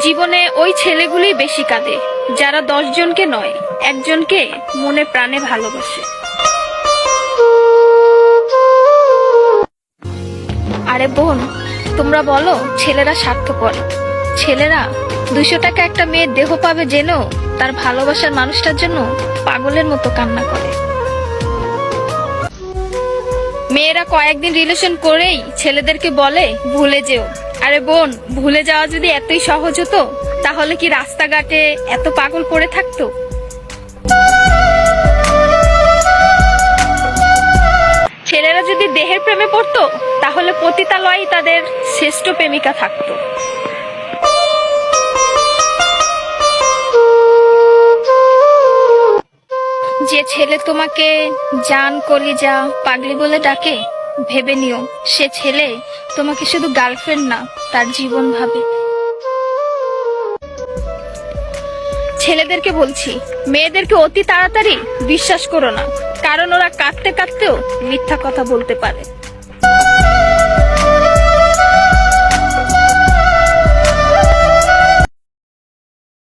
জীবনে ওই ছেলেগুলোই বেশি কাঁদে যারা 10 জনকে নয়, একজনকে মনে প্রাণে ভালোবাসে। আরে বোন, তোমরা বলো ছেলেরা স্বার্থপর। ছেলেরা 200 টাকা একটা মেয়ের দেহ পাবে জেনেও তার ভালোবাসার মানুষটার জন্য পাগলের মতো কান্না করে। মেয়েরা কয়েকদিন রিলেশন করেই ছেলেদেরকে বলে ভুলে যেও। আরে বোন, ভুলে যাওয়া যদি এতই সহজ হতো তাহলে কি রাস্তাঘাটে এত পাগল পড়ে থাকতো? ছেলেরা যদি দেহের প্রেমে পড়তো তাহলে পতিতালয়েই তাদের শ্রেষ্ঠ প্রেমিকা থাকতো। যে ছেলে তোমাকে জান, কলিজা, পাগলি বলে ডাকে, ভেবে নিও সে ছেলে তোমাকে শুধু গার্লফ্রেন্ড না, তার জীবন ভাবে। ছেলেদেরকে বলছি, মেয়েদেরকে অতি তাড়াতাড়ি বিশ্বাস করো না, কারণ ওরা কাঁদতে কাঁদতেও মিথ্যা কথা বলতে পারে।